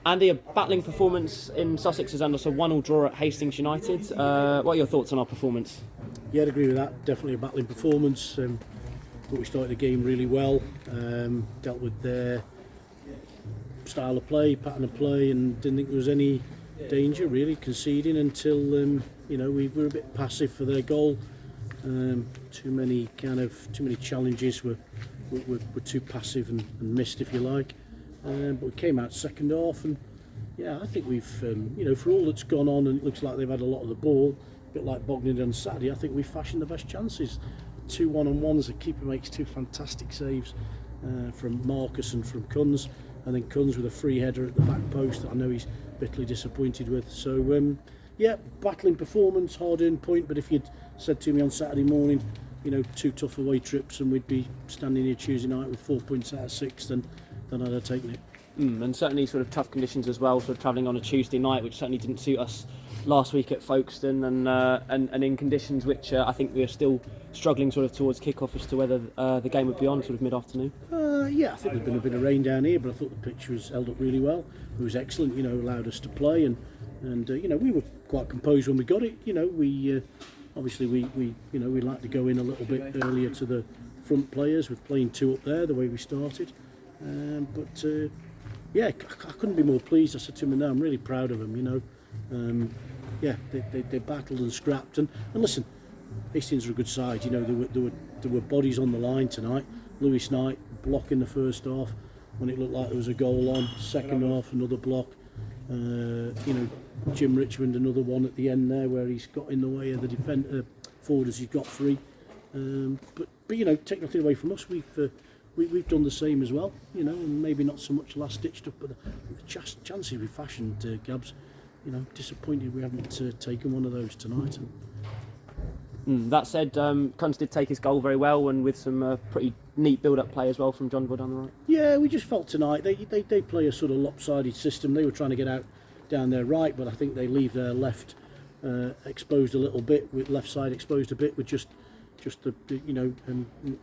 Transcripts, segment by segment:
Andy, a battling performance in Sussex's and also 1-1 draw at Hastings United. What are your thoughts on our performance? Yeah, I'd agree with that. Definitely a battling performance. Thought we started the game really well. Dealt with their style of play, pattern of play, and didn't think there was any danger really conceding until we were a bit passive for their goal. Too many challenges were too passive and missed, if you like. But we came out second half, and yeah, I think we've for all that's gone on, and it looks like they've had a lot of the ball, a bit like Bognor did on Saturday. I think we fashioned the best chances. 2 1-on-1s. The keeper makes 2 fantastic saves from Marcus and from Kunz, and then Kunz with a free header at the back post that I know he's bitterly disappointed with. So yeah, battling performance, hard-earned point. But if you'd said to me on Saturday morning, 2 tough away trips and we'd be standing here Tuesday night with 4 points out of 6, then I'd have taken it. And certainly sort of tough conditions as well, sort of travelling on a Tuesday night, which certainly didn't suit us last week at Folkestone, and in conditions which I think we are still struggling sort of towards kick-off as to whether the game would be on sort of mid-afternoon. Yeah, I think there's been a bit of rain down here, but I thought the pitch was held up really well. It was excellent, allowed us to play, and we were quite composed when we got it. We obviously we like to go in a little bit earlier to the front players with playing 2 up there the way we started. Yeah, I couldn't be more pleased. I said to him, I'm really proud of them. Yeah, they battled and scrapped, and listen, Hastings are a good side. There were bodies on the line tonight. Lewis Knight blocking the first half when it looked like there was a goal on. Second half, another block. Jim Richmond, another one at the end there where he's got in the way of the forward as he's got free. But take nothing away from us. We've done the same as well, and maybe not so much last ditch stuff, but the chances we fashioned, Gabs, disappointed we haven't taken one of those tonight. That said, Kunz did take his goal very well, and with some pretty neat build-up play as well from John Wood down the right. Yeah, we just felt tonight they play a sort of lopsided system. They were trying to get out down their right, but I think they leave their left exposed a little bit, with left side exposed a bit, with just the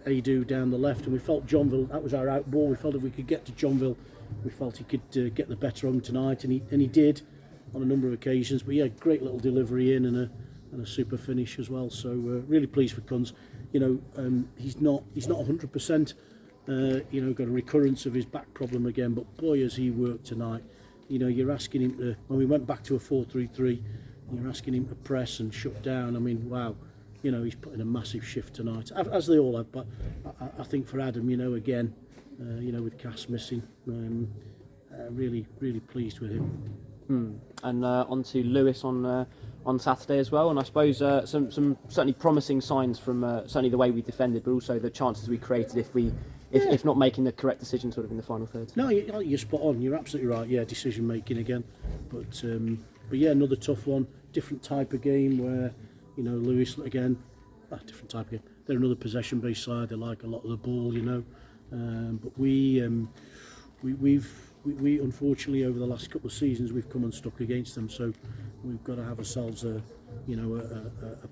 Adu down the left, and we felt Johnville, that was our out ball. We felt if we could get to Johnville, we felt he could get the better of him tonight, and he did on a number of occasions. But yeah, great little delivery in, and a super finish as well. So really pleased with Kunz. He's not 100%. Got a recurrence of his back problem again, but boy has he worked tonight. You're asking him to, when we went back to a 4-3-3, you're asking him to press and shut down. I mean, wow. He's put in a massive shift tonight, as they all have. But I think for Adam, again, with Cass missing, really pleased with him. And on to Lewis on Saturday as well. And I suppose some certainly promising signs from certainly the way we defended, but also the chances we created if not making the correct decision sort of in the final third. No, you're spot on. You're absolutely right. Yeah, decision making again. But yeah, another tough one. Different type of game where. Lewis again, different type of game. They're another possession-based side. They like a lot of the ball, But we unfortunately over the last couple of seasons we've come unstuck against them. So we've got to have ourselves a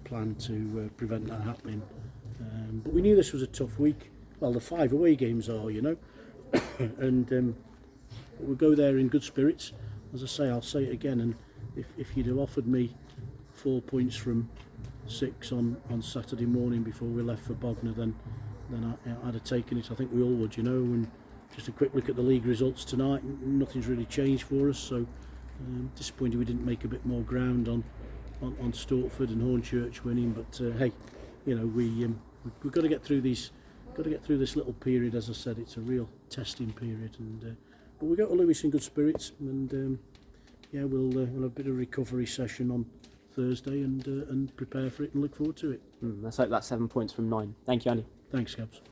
plan to prevent that happening. But we knew this was a tough week. Well, the 5 away games are, and we'll go there in good spirits. As I say, I'll say it again. And if you'd have offered me 4 points from 6 on Saturday morning before we left for Bognor, then I'd have taken it. I think we all would, and just a quick look at the league results tonight, nothing's really changed for us, so disappointed we didn't make a bit more ground on Stortford and Hornchurch winning, but hey, we've got to get through this little period. As I said, it's a real testing period, and but we go to Lewis in good spirits, and yeah, we'll have a bit of a recovery session on Thursday and prepare for it and look forward to it. Let's hope that's 7 points from 9. Thank you, Andy. Thanks, Gabs.